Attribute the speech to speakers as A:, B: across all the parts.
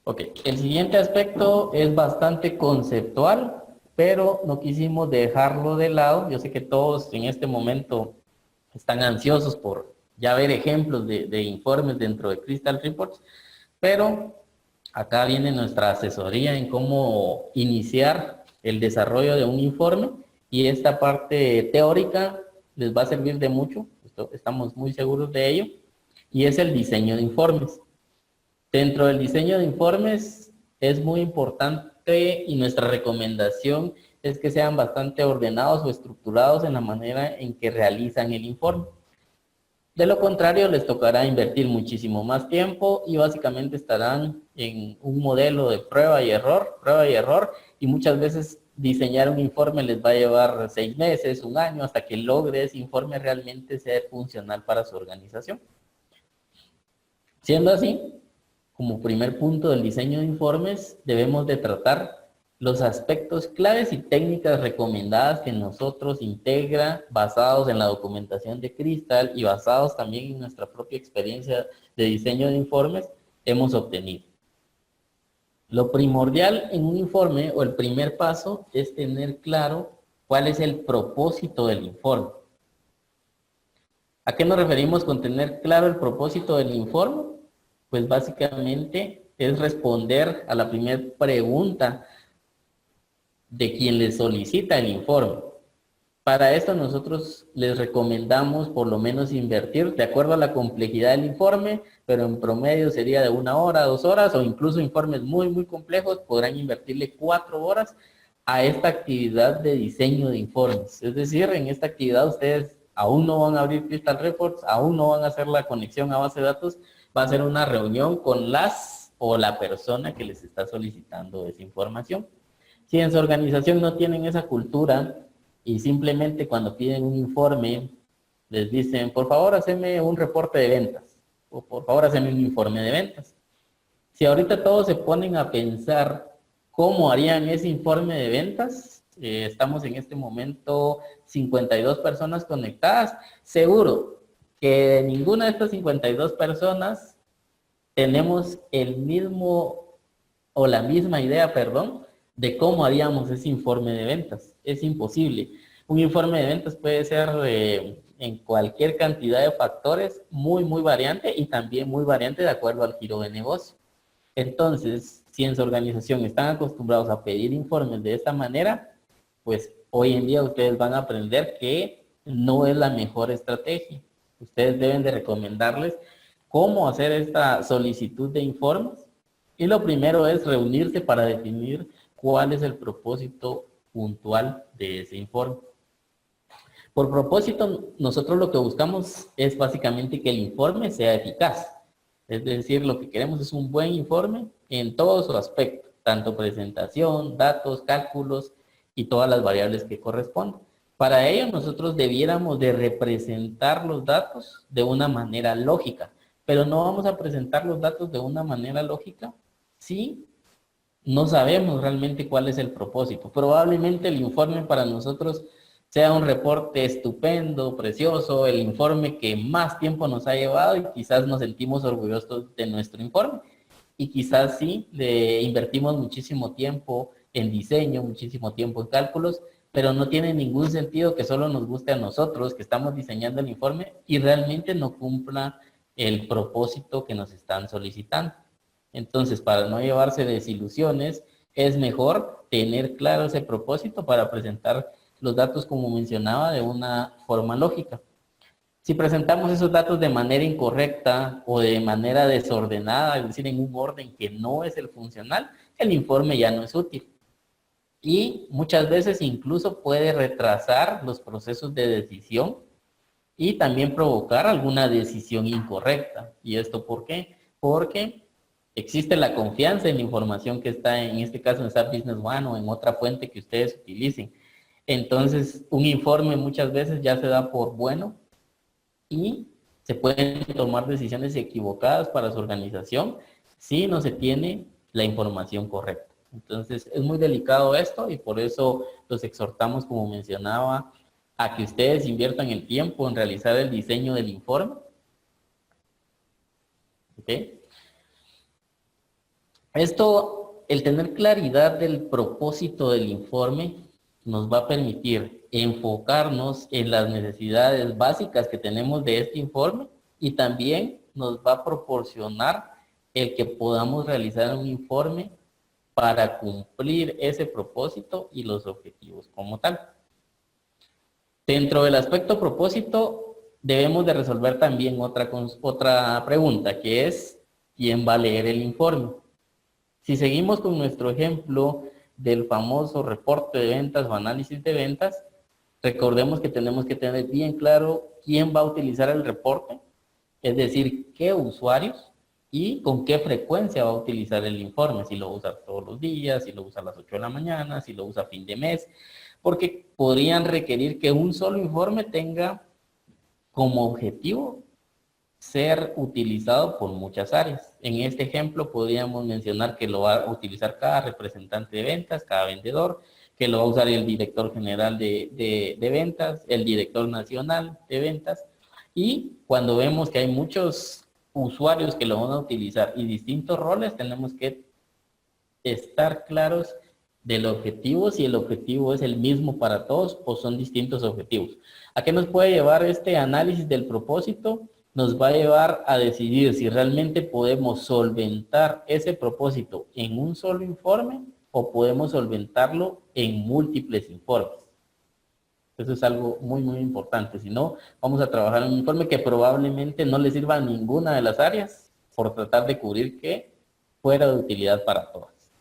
A: Ok, el siguiente aspecto es bastante conceptual, pero no quisimos dejarlo de lado. Yo sé que todos en este momento están ansiosos por ya ver ejemplos de informes dentro de Crystal Reports, pero acá viene nuestra asesoría en cómo iniciar el desarrollo de un informe y esta parte teórica les va a servir de mucho, estamos muy seguros de ello, y es el diseño de informes. Dentro del diseño de informes es muy importante y nuestra recomendación es que sean bastante ordenados o estructurados en la manera en que realizan el informe. De lo contrario, les tocará invertir muchísimo más tiempo y básicamente estarán en un modelo de prueba y error, y muchas veces diseñar un informe les va a llevar 6 meses, un año, hasta que logre ese informe realmente ser funcional para su organización. Siendo así, como primer punto del diseño de informes, debemos de tratar los aspectos claves y técnicas recomendadas que nosotros integra, basados en la documentación de Crystal y basados también en nuestra propia experiencia de diseño de informes, hemos obtenido. Lo primordial en un informe o el primer paso es tener claro cuál es el propósito del informe. ¿A qué nos referimos con tener claro el propósito del informe? Pues básicamente es responder a la primera pregunta de quien le solicita el informe. Para esto nosotros les recomendamos por lo menos invertir de acuerdo a la complejidad del informe, pero en promedio sería de 1 hora, 2 horas, o incluso informes muy complejos, podrán invertirle 4 horas a esta actividad de diseño de informes. Es decir, en esta actividad ustedes aún no van a abrir Crystal Reports, aún no van a hacer la conexión a base de datos, va a ser una reunión con las o la persona que les está solicitando esa información. Si en su organización no tienen esa cultura y simplemente cuando piden un informe les dicen, por favor, haceme un reporte de ventas o por favor, haceme un informe de ventas. Si ahorita todos se ponen a pensar cómo harían ese informe de ventas, estamos en este momento 52 personas conectadas, seguro que ninguna de estas 52 personas tenemos el mismo o la misma idea, perdón, de cómo haríamos ese informe de ventas. Es imposible. Un informe de ventas puede ser en cualquier cantidad de factores, muy variante y también muy variante de acuerdo al giro de negocio. Entonces, si en su organización están acostumbrados a pedir informes de esta manera, pues hoy en día ustedes van a aprender que no es la mejor estrategia. Ustedes deben de recomendarles cómo hacer esta solicitud de informes. Y lo primero es reunirse para definir cuál es el propósito puntual de ese informe. Por propósito, nosotros lo que buscamos es básicamente que el informe sea eficaz. Es decir, lo que queremos es un buen informe en todo su aspecto, tanto presentación, datos, cálculos y todas las variables que correspondan. Para ello, nosotros debiéramos de representar los datos de una manera lógica, pero no vamos a presentar los datos de una manera lógica si no sabemos realmente cuál es el propósito. Probablemente el informe para nosotros sea un reporte estupendo, precioso, el informe que más tiempo nos ha llevado y quizás nos sentimos orgullosos de nuestro informe. Y quizás sí, le invertimos muchísimo tiempo en diseño, muchísimo tiempo en cálculos, pero no tiene ningún sentido que solo nos guste a nosotros, que estamos diseñando el informe y realmente no cumpla el propósito que nos están solicitando. Entonces, para no llevarse desilusiones, es mejor tener claro ese propósito para presentar los datos, como mencionaba, de una forma lógica. Si presentamos esos datos de manera incorrecta o de manera desordenada, es decir, en un orden que no es el funcional, el informe ya no es útil. Y muchas veces incluso puede retrasar los procesos de decisión y también provocar alguna decisión incorrecta. ¿Y esto por qué? Porque existe la confianza en la información que está, en este caso, en SAP Business One o en otra fuente que ustedes utilicen. Entonces, un informe muchas veces ya se da por bueno y se pueden tomar decisiones equivocadas para su organización si no se tiene la información correcta. Entonces, es muy delicado esto y por eso los exhortamos, como mencionaba, a que ustedes inviertan el tiempo en realizar el diseño del informe. ¿Ok? Esto, el tener claridad del propósito del informe, nos va a permitir enfocarnos en las necesidades básicas que tenemos de este informe y también nos va a proporcionar el que podamos realizar un informe para cumplir ese propósito y los objetivos como tal. Dentro del aspecto propósito, debemos de resolver también otra pregunta, que es, ¿quién va a leer el informe? Si seguimos con nuestro ejemplo del famoso reporte de ventas o análisis de ventas, recordemos que tenemos que tener bien claro quién va a utilizar el reporte, es decir, qué usuarios y con qué frecuencia va a utilizar el informe, si lo usa todos los días, si lo usa a las 8 de la mañana, si lo usa a fin de mes, porque podrían requerir que un solo informe tenga como objetivo ser utilizado por muchas áreas. En este ejemplo podríamos mencionar que lo va a utilizar cada representante de ventas, cada vendedor, que lo va a usar el director general de ventas, el director nacional de ventas, y cuando vemos que hay muchos usuarios que lo van a utilizar y distintos roles, tenemos que estar claros del objetivo, si el objetivo es el mismo para todos o son distintos objetivos. ¿A qué nos puede llevar este análisis del propósito? Nos va a llevar a decidir si realmente podemos solventar ese propósito en un solo informe o podemos solventarlo en múltiples informes. Eso es algo muy, muy importante. Si no, vamos a trabajar en un informe que probablemente no le sirva a ninguna de las áreas por tratar de cubrir que fuera de utilidad para todas.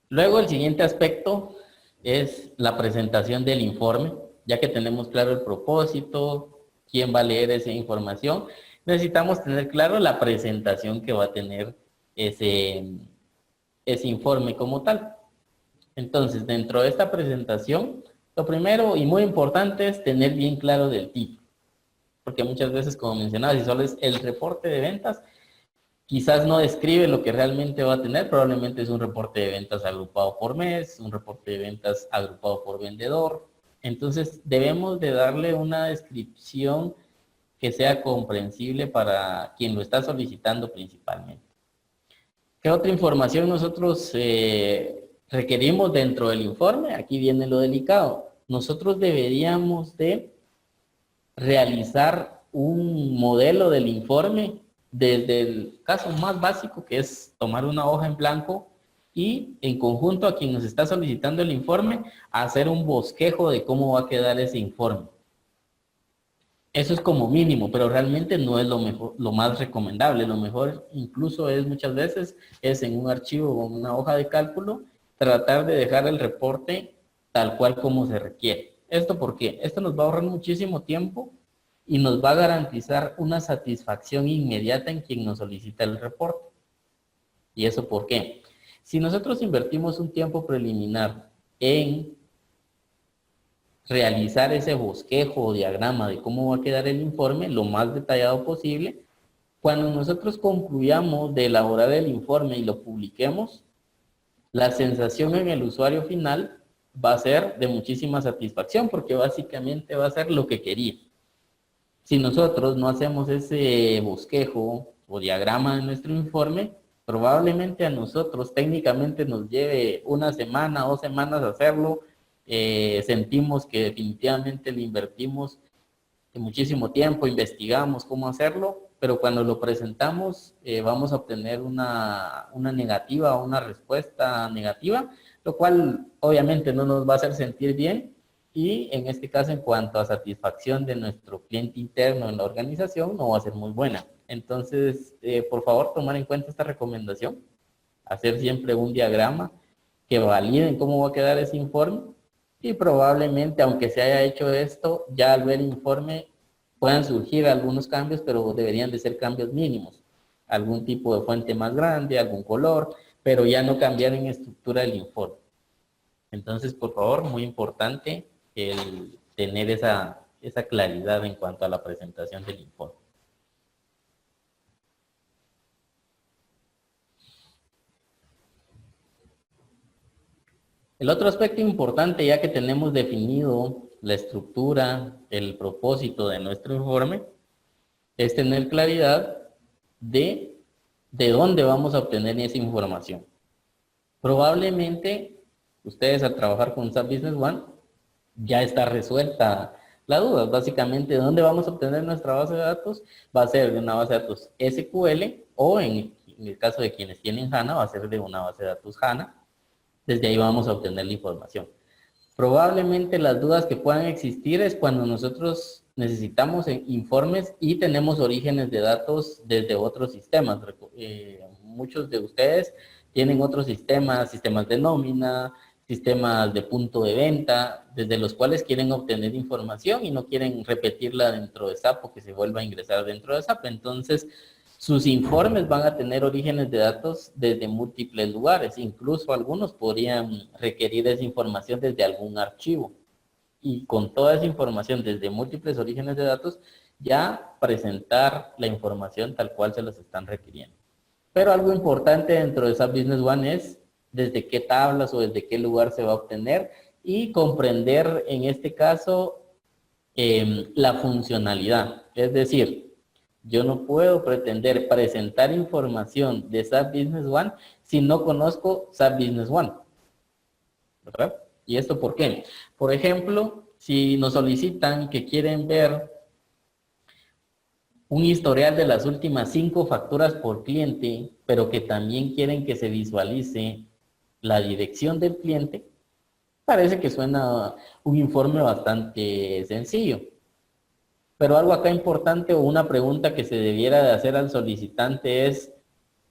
A: Luego el siguiente aspecto es la presentación del informe. Ya que tenemos claro el propósito, quién va a leer esa información, necesitamos tener claro la presentación que va a tener ese informe como tal. Entonces, dentro de esta presentación, lo primero y muy importante es tener bien claro del título. Porque muchas veces, como mencionaba, si solo es el reporte de ventas, quizás no describe lo que realmente va a tener, probablemente es un reporte de ventas agrupado por mes, un reporte de ventas agrupado por vendedor. Entonces debemos de darle una descripción que sea comprensible para quien lo está solicitando principalmente. ¿Qué otra información nosotros requerimos dentro del informe? Aquí viene lo delicado. Nosotros deberíamos de realizar un modelo del informe desde el caso más básico, que es tomar una hoja en blanco y en conjunto a quien nos está solicitando el informe, hacer un bosquejo de cómo va a quedar ese informe. Eso es como mínimo, pero realmente no es lo mejor, lo más recomendable. Lo mejor incluso es muchas veces es en un archivo o una hoja de cálculo tratar de dejar el reporte tal cual como se requiere. ¿Esto por qué? Esto nos va a ahorrar muchísimo tiempo y nos va a garantizar una satisfacción inmediata en quien nos solicita el reporte. ¿Y eso por qué? Si nosotros invertimos un tiempo preliminar en realizar ese bosquejo o diagrama de cómo va a quedar el informe lo más detallado posible, cuando nosotros concluyamos de elaborar el informe y lo publiquemos, la sensación en el usuario final va a ser de muchísima satisfacción porque básicamente va a ser lo que quería. Si nosotros no hacemos ese bosquejo o diagrama de nuestro informe, probablemente a nosotros técnicamente nos lleve una semana o 2 semanas hacerlo. Sentimos que definitivamente le invertimos muchísimo tiempo, investigamos cómo hacerlo, pero cuando lo presentamos vamos a obtener una negativa o una respuesta negativa, lo cual obviamente no nos va a hacer sentir bien. Y en este caso, en cuanto a satisfacción de nuestro cliente interno en la organización, no va a ser muy buena. Entonces, por favor, tomar en cuenta esta recomendación, hacer siempre un diagrama que validen cómo va a quedar ese informe y probablemente, aunque se haya hecho esto, ya al ver el informe puedan surgir algunos cambios, pero deberían de ser cambios mínimos. Algún tipo de fuente más grande, algún color, pero ya no cambiar en estructura del informe. Entonces, por favor, muy importante el tener esa claridad en cuanto a la presentación del informe. El otro aspecto importante, ya que tenemos definido la estructura, el propósito de nuestro informe, es tener claridad de ¿De dónde vamos a obtener esa información? Probablemente ustedes al trabajar con SAP Business One ya está resuelta la duda. Básicamente, ¿de dónde vamos a obtener nuestra base de datos? Va a ser de una base de datos SQL o en el caso de quienes tienen HANA, va a ser de una base de datos HANA. Desde ahí vamos a obtener la información. Probablemente las dudas que puedan existir es cuando nosotros necesitamos informes y tenemos orígenes de datos desde otros sistemas. Muchos de ustedes tienen otros sistemas, sistemas de nómina, sistemas de punto de venta, desde los cuales quieren obtener información y no quieren repetirla dentro de SAP o que se vuelva a ingresar dentro de SAP. Entonces, sus informes van a tener orígenes de datos desde múltiples lugares, incluso algunos podrían requerir esa información desde algún archivo. Y con toda esa información desde múltiples orígenes de datos, ya presentar la información tal cual se las están requiriendo. Pero algo importante dentro de SAP Business One es desde qué tablas o desde qué lugar se va a obtener y comprender en este caso la funcionalidad. Es decir, yo no puedo pretender presentar información de SAP Business One si no conozco SAP Business One, ¿verdad? ¿Y esto por qué? Por ejemplo, si nos solicitan que quieren ver un historial de las últimas 5 facturas por cliente, pero que también quieren que se visualice la dirección del cliente, parece que suena un informe bastante sencillo. Pero algo acá importante o una pregunta que se debiera de hacer al solicitante es,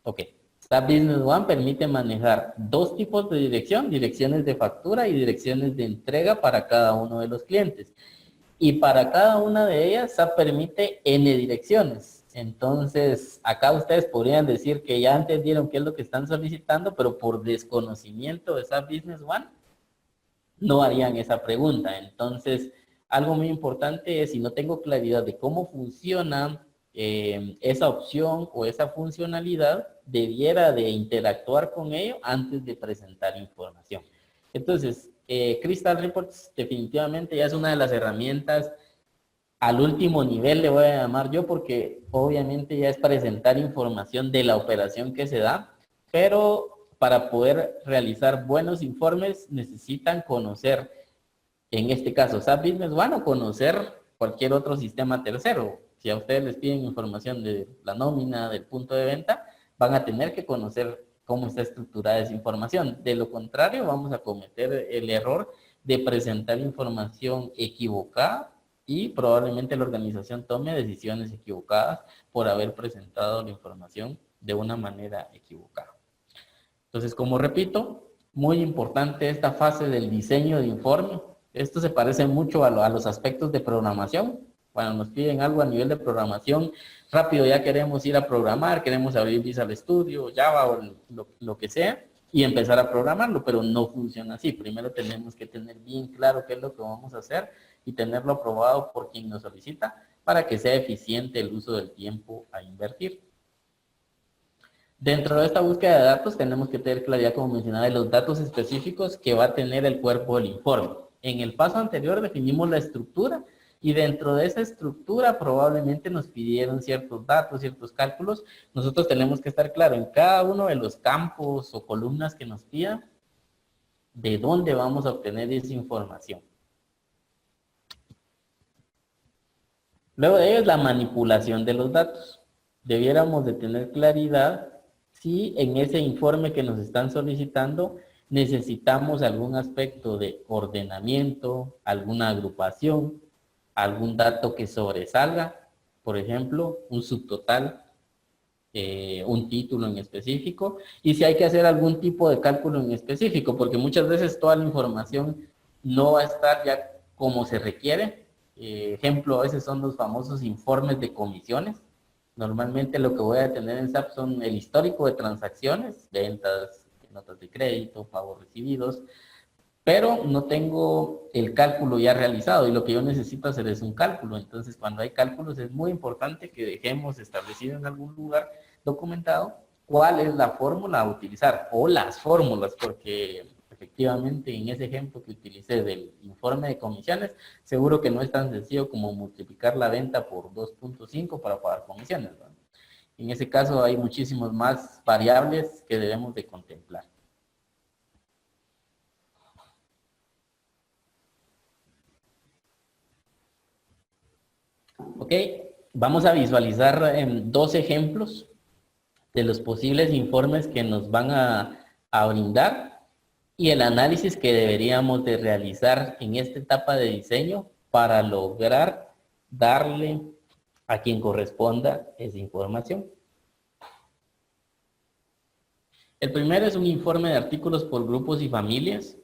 A: ok, SAP Business One permite manejar 2 tipos de dirección, direcciones de factura y direcciones de entrega para cada uno de los clientes. Y para cada una de ellas SAP permite N direcciones. Entonces, acá ustedes podrían decir que ya entendieron qué es lo que están solicitando, pero por desconocimiento de SAP Business One, no harían esa pregunta. Entonces, algo muy importante es, si no tengo claridad de cómo funciona esa opción o esa funcionalidad, debiera de interactuar con ello antes de presentar información. Entonces, Crystal Reports definitivamente ya es una de las herramientas al último nivel, le voy a llamar yo, porque obviamente ya es presentar información de la operación que se da, pero para poder realizar buenos informes necesitan conocer, en este caso SAP Business One, o conocer cualquier otro sistema tercero. Si a ustedes les piden información de la nómina, del punto de venta, van a tener que conocer cómo está estructurada esa información. De lo contrario, vamos a cometer el error de presentar información equivocada y probablemente la organización tome decisiones equivocadas por haber presentado la información de una manera equivocada. Entonces, como repito, muy importante esta fase del diseño de informe. Esto se parece mucho a los aspectos de programación. Cuando nos piden algo a nivel de programación, rápido ya queremos ir a programar, queremos abrir Visual Studio, Java o lo que sea, y empezar a programarlo, pero no funciona así. Primero tenemos que tener bien claro qué es lo que vamos a hacer y tenerlo aprobado por quien nos solicita para que sea eficiente el uso del tiempo a invertir. Dentro de esta búsqueda de datos tenemos que tener claridad, como mencionaba, de los datos específicos que va a tener el cuerpo del informe. En el paso anterior definimos la estructura y dentro de esa estructura probablemente nos pidieron ciertos datos, ciertos cálculos. Nosotros tenemos que estar claro en cada uno de los campos o columnas que nos pidan de dónde vamos a obtener esa información. Luego de ello es la manipulación de los datos. Debiéramos de tener claridad si en ese informe que nos están solicitando necesitamos algún aspecto de ordenamiento, alguna agrupación, algún dato que sobresalga, por ejemplo, un subtotal, un título en específico, y si hay que hacer algún tipo de cálculo en específico, porque muchas veces toda la información no va a estar ya como se requiere. Ejemplo, a veces son los famosos informes de comisiones. Normalmente lo que voy a tener en SAP son el histórico de transacciones, ventas, notas de crédito, pagos recibidos, pero no tengo el cálculo ya realizado y lo que yo necesito hacer es un cálculo. Entonces, cuando hay cálculos es muy importante que dejemos establecido en algún lugar documentado cuál es la fórmula a utilizar o las fórmulas, porque efectivamente en ese ejemplo que utilicé del informe de comisiones, seguro que no es tan sencillo como multiplicar la venta por 2.5 para pagar comisiones, ¿no? En ese caso hay muchísimas más variables que debemos de contemplar. Ok, vamos a visualizar dos ejemplos de los posibles informes que nos van a brindar y el análisis que deberíamos de realizar en esta etapa de diseño para lograr darle a quien corresponda esa información. El primero es un informe de artículos por grupos y familias.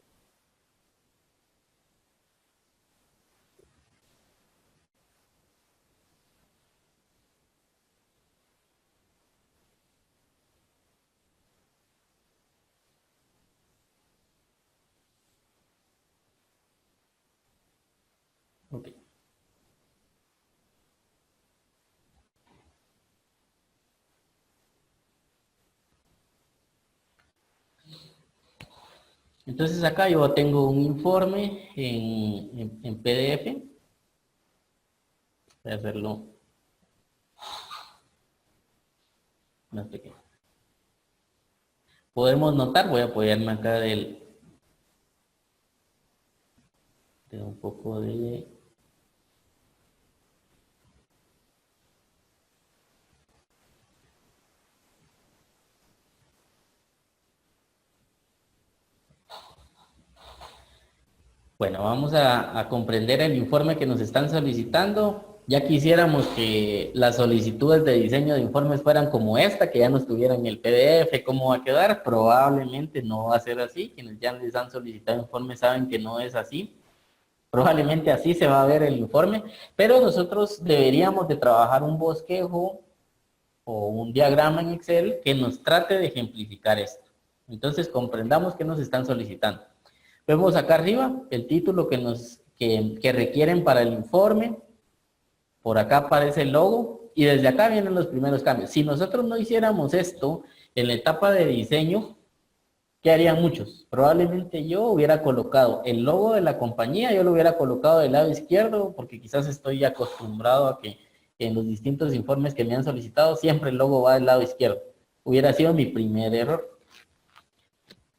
A: Okay. Entonces acá yo tengo un informe en PDF. Voy a hacerlo más pequeño. Podemos notar, voy a apoyarme acá de un poco de... Bueno, vamos a comprender el informe que nos están solicitando. Ya quisiéramos que las solicitudes de diseño de informes fueran como esta, que ya no estuviera en el PDF. ¿Cómo va a quedar? Probablemente no va a ser así. Quienes ya les han solicitado informes saben que no es así. Probablemente así se va a ver el informe, pero nosotros deberíamos de trabajar un bosquejo o un diagrama en Excel que nos trate de ejemplificar esto. Entonces comprendamos qué nos están solicitando. Vemos acá arriba el título que requieren para el informe. Por acá aparece el logo y desde acá vienen los primeros cambios. Si nosotros no hiciéramos esto en la etapa de diseño, ¿qué harían muchos? Probablemente yo hubiera colocado el logo de la compañía, yo lo hubiera colocado del lado izquierdo porque quizás estoy acostumbrado a que en los distintos informes que me han solicitado siempre el logo va del lado izquierdo. Hubiera sido mi primer error.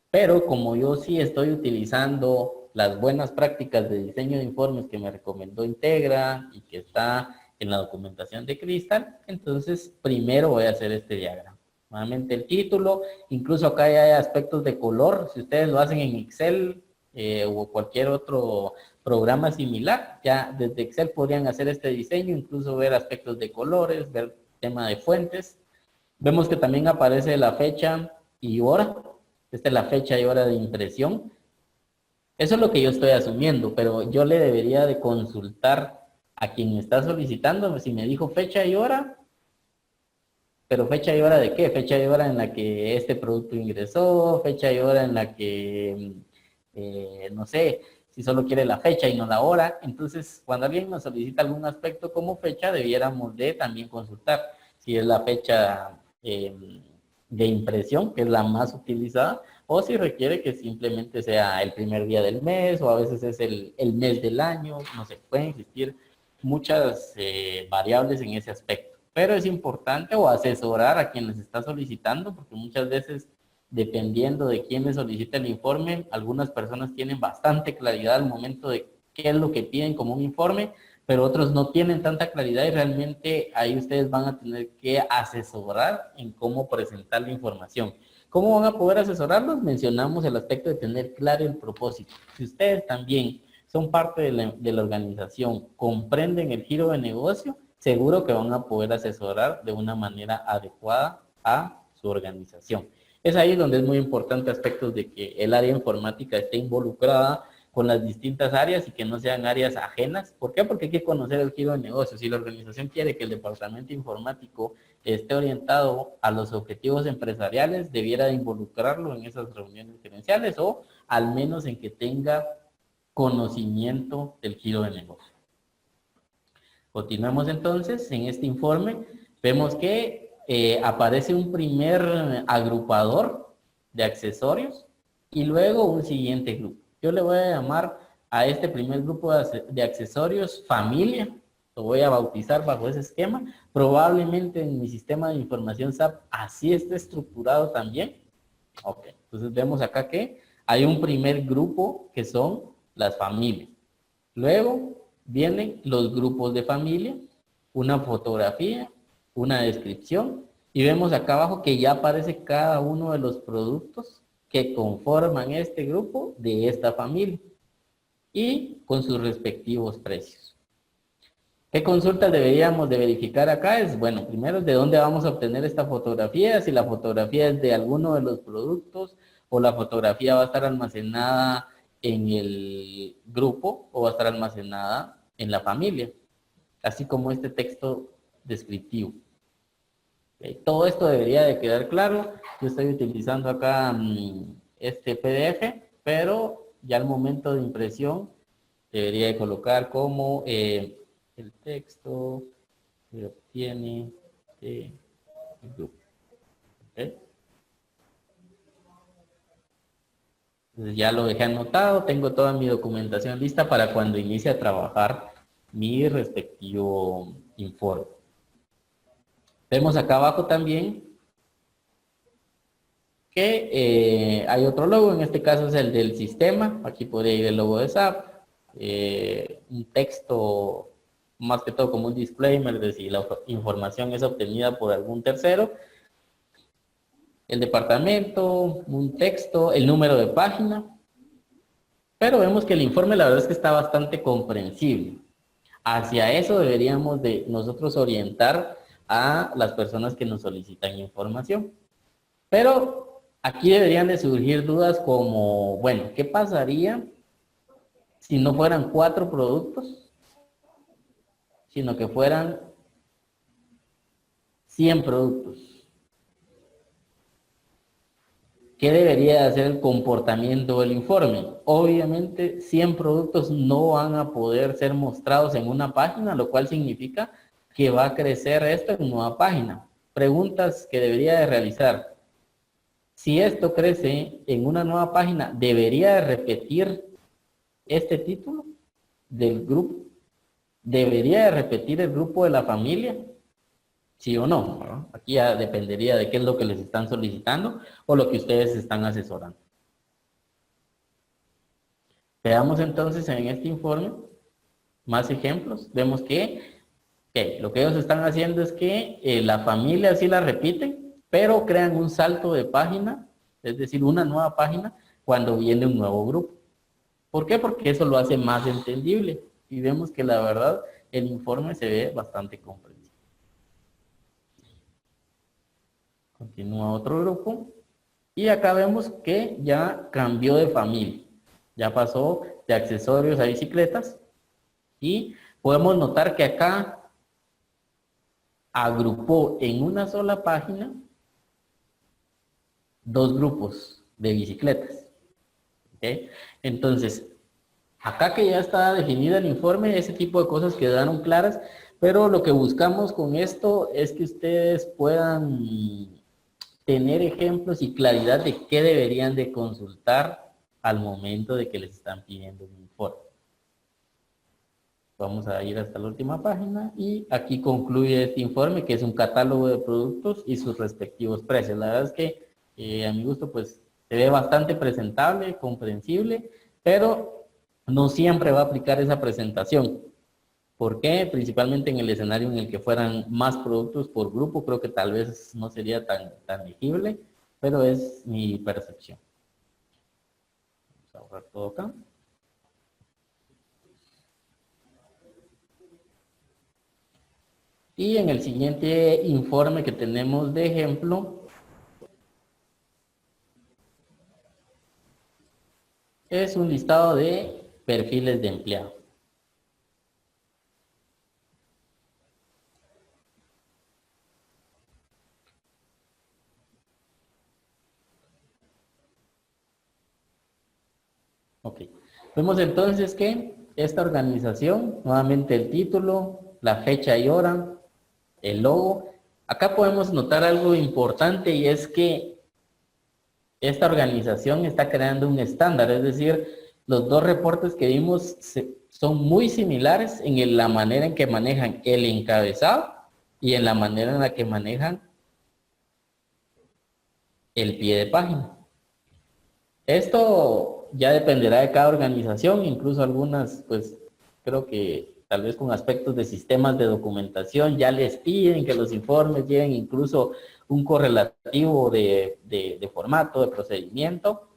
A: Pero como yo sí estoy utilizando las buenas prácticas de diseño de informes que me recomendó Integra y que está en la documentación de Crystal, entonces primero voy a hacer este diagrama. Nuevamente el título, incluso acá hay aspectos de color, si ustedes lo hacen en Excel o cualquier otro programa similar, ya desde Excel podrían hacer este diseño, incluso ver aspectos de colores, ver tema de fuentes. Vemos que también aparece la fecha y hora. Esta es la fecha y hora de impresión. Eso es lo que yo estoy asumiendo, pero yo le debería de consultar a quien me está solicitando si me dijo fecha y hora, pero fecha y hora de qué, fecha y hora en la que este producto ingresó, fecha y hora en la que, no sé, si solo quiere la fecha y no la hora. Entonces, cuando alguien nos solicita algún aspecto como fecha, debiéramos de también consultar si es la fecha de impresión, que es la más utilizada, o si requiere que simplemente sea el primer día del mes, o a veces es el mes del año, no sé, pueden existir muchas variables en ese aspecto. Pero es importante o asesorar a quien les está solicitando, porque muchas veces, dependiendo de quién les solicita el informe, algunas personas tienen bastante claridad al momento de qué es lo que piden como un informe, pero otros no tienen tanta claridad y realmente ahí ustedes van a tener que asesorar en cómo presentar la información. ¿Cómo van a poder asesorarlos? Mencionamos el aspecto de tener claro el propósito. Si ustedes también son parte de la organización, comprenden el giro de negocio, seguro que van a poder asesorar de una manera adecuada a su organización. Es ahí donde es muy importante aspectos de que el área informática esté involucrada con las distintas áreas y que no sean áreas ajenas. ¿Por qué? Porque hay que conocer el giro de negocio. Si la organización quiere que el departamento informático esté orientado a los objetivos empresariales, debiera de involucrarlo en esas reuniones gerenciales o al menos en que tenga conocimiento del giro de negocio. Continuamos entonces en este informe. Vemos que aparece un primer agrupador de accesorios y luego un siguiente grupo. Yo le voy a llamar a este primer grupo de accesorios familia. lo voy a bautizar bajo ese esquema. Probablemente en mi sistema de información SAP así esté estructurado también. Ok, entonces vemos acá que hay un primer grupo que son las familias. Luego vienen los grupos de familia, una fotografía, una descripción, y vemos acá abajo que ya aparece cada uno de los productos que conforman este grupo de esta familia y con sus respectivos precios. ¿Qué consultas deberíamos de verificar acá? Es, bueno, primero, ¿de dónde vamos a obtener esta fotografía? Si la fotografía es de alguno de los productos o la fotografía va a estar almacenada en el grupo o va a estar almacenada en la familia, así como este texto descriptivo. Todo esto debería de quedar claro. Yo estoy utilizando acá este PDF, pero ya al momento de impresión debería de colocar como el texto se obtiene del grupo. ¿Okay? Entonces ya lo dejé anotado, tengo toda mi documentación lista para cuando inicie a trabajar mi respectivo informe. Vemos acá abajo también que hay otro logo, en este caso es el del sistema, aquí podría ir el logo de SAP, un texto más que todo como un disclaimer de si la información es obtenida por algún tercero, el departamento, un texto, el número de página, pero vemos que el informe la verdad es que está bastante comprensible. Hacia eso deberíamos de nosotros orientar a las personas que nos solicitan información. Pero aquí deberían de surgir dudas como, bueno, ¿qué pasaría si no fueran 4 productos, sino que fueran 100 productos? ¿Qué debería hacer el comportamiento del informe? Obviamente 100 productos no van a poder ser mostrados en una página, lo cual significa que va a crecer esto en nueva página. Preguntas que debería de realizar. Si esto crece en una nueva página, ¿debería de repetir este título del grupo? ¿Debería de repetir el grupo de la familia? ¿Sí o no? ¿No? Aquí ya dependería de qué es lo que les están solicitando o lo que ustedes están asesorando. Veamos entonces en este informe más ejemplos. Vemos que lo que ellos están haciendo es que la familia sí la repiten, pero crean un salto de página, es decir, una nueva página cuando viene un nuevo grupo. ¿Por qué? Porque eso lo hace más entendible. Y vemos que la verdad el informe se ve bastante comprensible. Continúa otro grupo. Y acá vemos que ya cambió de familia. Ya pasó de accesorios a bicicletas. Y podemos notar que acá agrupó en una sola página 2 grupos de bicicletas. ¿Okay? Entonces, acá que ya está definido el informe, ese tipo de cosas quedaron claras, pero lo que buscamos con esto es que ustedes puedan tener ejemplos y claridad de qué deberían de consultar al momento de que les están pidiendo un informe. Vamos a ir hasta la última página y aquí concluye este informe que es un catálogo de productos y sus respectivos precios. La verdad es que a mi gusto pues se ve bastante presentable, comprensible, pero no siempre va a aplicar esa presentación. ¿Por qué? Principalmente en el escenario en el que fueran más productos por grupo, creo que tal vez no sería tan legible, pero es mi percepción. Vamos a borrar todo acá. Y en el siguiente informe que tenemos de ejemplo, es un listado de perfiles de empleado. Ok. Vemos entonces que esta organización, nuevamente el título, la fecha y hora, el logo. Acá podemos notar algo importante y es que esta organización está creando un estándar, es decir, los 2 reportes que vimos son muy similares en la manera en que manejan el encabezado y en la manera en la que manejan el pie de página. Esto ya dependerá de cada organización, incluso algunas, pues creo que tal vez con aspectos de sistemas de documentación ya les piden que los informes lleven incluso un correlativo de formato, de procedimiento.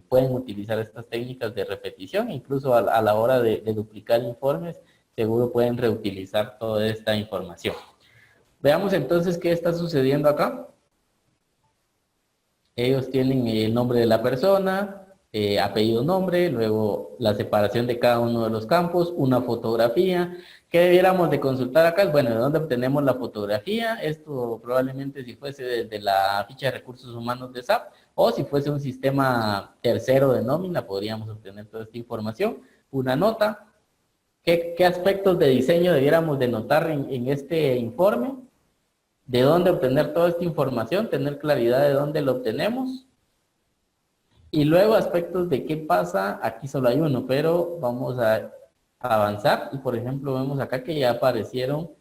A: Pueden utilizar estas técnicas de repetición, incluso a la hora de duplicar informes, seguro pueden reutilizar toda esta información. Veamos entonces qué está sucediendo acá. Ellos tienen el nombre de la persona, apellido, nombre, luego la separación de cada uno de los campos, una fotografía. ¿Qué debiéramos de consultar acá? Bueno, ¿de dónde obtenemos la fotografía? Esto probablemente si fuese desde la ficha de recursos humanos de SAP, o si fuese un sistema tercero de nómina, podríamos obtener toda esta información. Una nota. ¿Qué aspectos de diseño debiéramos de notar en este informe? ¿De dónde obtener toda esta información? Tener claridad de dónde lo obtenemos. Y luego aspectos de qué pasa. Aquí solo hay uno, pero vamos a avanzar. Y por ejemplo, vemos acá que ya aparecieron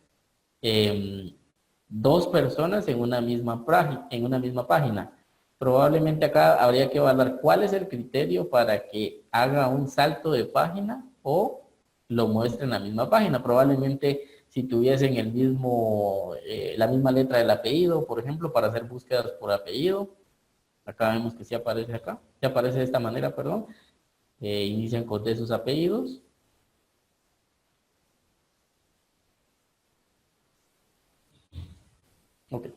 A: dos personas en una misma página. Probablemente acá habría que evaluar cuál es el criterio para que haga un salto de página o lo muestre en la misma página. Probablemente si tuviesen el mismo, la misma letra del apellido, por ejemplo, para hacer búsquedas por apellido. Acá vemos que sí aparece acá, sí aparece de esta manera, perdón. Inician con de sus apellidos. Ok.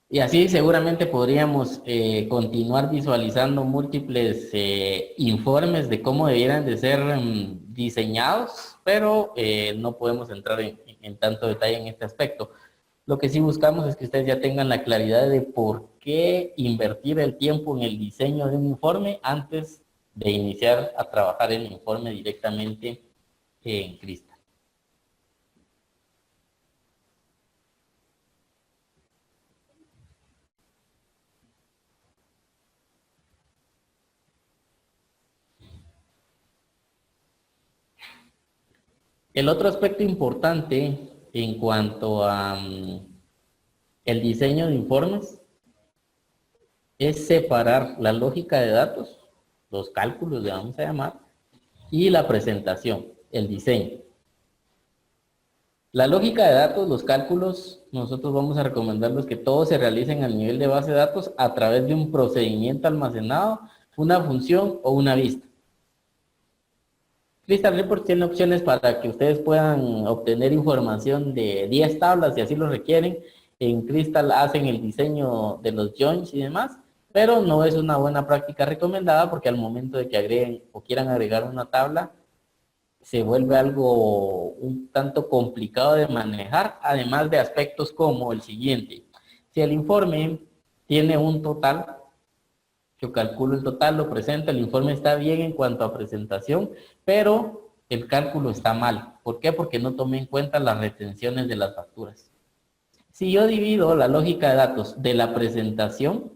A: Y así seguramente podríamos continuar visualizando múltiples informes de cómo debieran de ser diseñados, pero no podemos entrar en tanto detalle en este aspecto. Lo que sí buscamos es que ustedes ya tengan la claridad de por qué invertir el tiempo en el diseño de un informe antes de iniciar a trabajar el informe directamente en Crystal. El otro aspecto importante en cuanto a el diseño de informes es separar la lógica de datos, los cálculos le vamos a llamar, y la presentación, el diseño. La lógica de datos, los cálculos, nosotros vamos a recomendarles que todos se realicen al nivel de base de datos a través de un procedimiento almacenado, una función o una vista. Crystal Report tiene opciones para que ustedes puedan obtener información de 10 tablas si así lo requieren. En Crystal hacen el diseño de los joins y demás, pero no es una buena práctica recomendada porque al momento de que agreguen o quieran agregar una tabla, se vuelve algo un tanto complicado de manejar, además de aspectos como el siguiente. Si el informe tiene un total, yo calculo el total, lo presento, el informe está bien en cuanto a presentación, pero el cálculo está mal. ¿Por qué? Porque no tomé en cuenta las retenciones de las facturas. Si yo divido la lógica de datos de la presentación,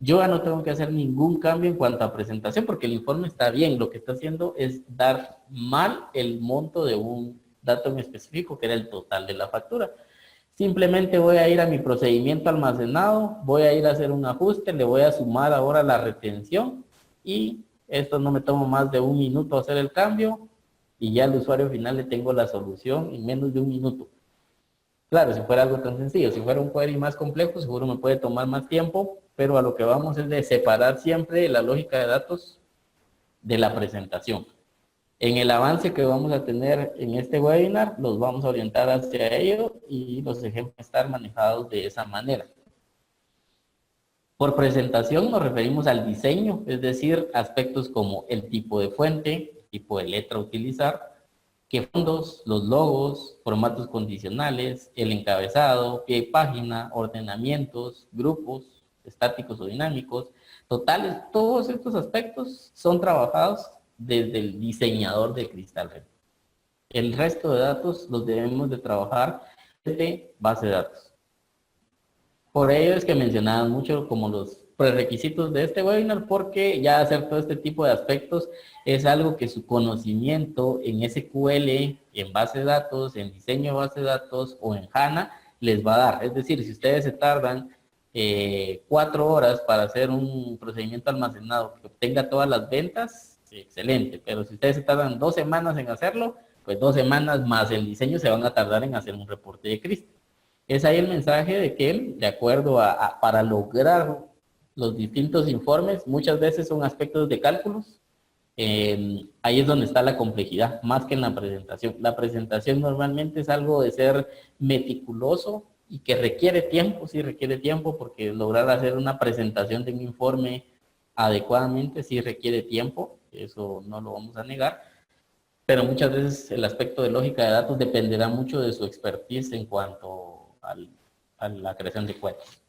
A: yo ya no tengo que hacer ningún cambio en cuanto a presentación porque el informe está bien. Lo que está haciendo es dar mal el monto de un dato en específico, que era el total de la factura. Simplemente voy a ir a mi procedimiento almacenado, voy a ir a hacer un ajuste, le voy a sumar ahora la retención y esto no me toma más de un minuto hacer el cambio y ya al usuario final le tengo la solución en menos de un minuto. Claro, si fuera algo tan sencillo, si fuera un query más complejo, seguro me puede tomar más tiempo, pero a lo que vamos es de separar siempre la lógica de datos de la presentación. En el avance que vamos a tener en este webinar, los vamos a orientar hacia ello y los ejemplos estar manejados de esa manera. Por presentación nos referimos al diseño, es decir, aspectos como el tipo de fuente, tipo de letra a utilizar, qué fondos, los logos, formatos condicionales, el encabezado, pie de página, ordenamientos, grupos, estáticos o dinámicos, totales, todos estos aspectos son trabajados desde el diseñador de Crystal Report. El resto de datos los debemos de trabajar desde base de datos. Por ello es que mencionaban mucho como los prerequisitos de este webinar, porque ya hacer todo este tipo de aspectos es algo que su conocimiento en SQL, en base de datos, en diseño de base de datos o en HANA les va a dar. Es decir, si ustedes se tardan 4 horas para hacer un procedimiento almacenado que obtenga todas las ventas, sí, excelente, pero si ustedes se tardan 2 semanas en hacerlo, pues 2 semanas más el diseño se van a tardar en hacer un reporte de Cristo. Es ahí el mensaje de que, de acuerdo para lograr los distintos informes, muchas veces son aspectos de cálculos. Ahí es donde está la complejidad, más que en la presentación. La presentación normalmente es algo de ser meticuloso y que requiere tiempo, sí requiere tiempo, porque lograr hacer una presentación de un informe adecuadamente sí requiere tiempo, eso no lo vamos a negar, pero muchas veces el aspecto de lógica de datos dependerá mucho de su expertise en cuanto a la creación de cuentas.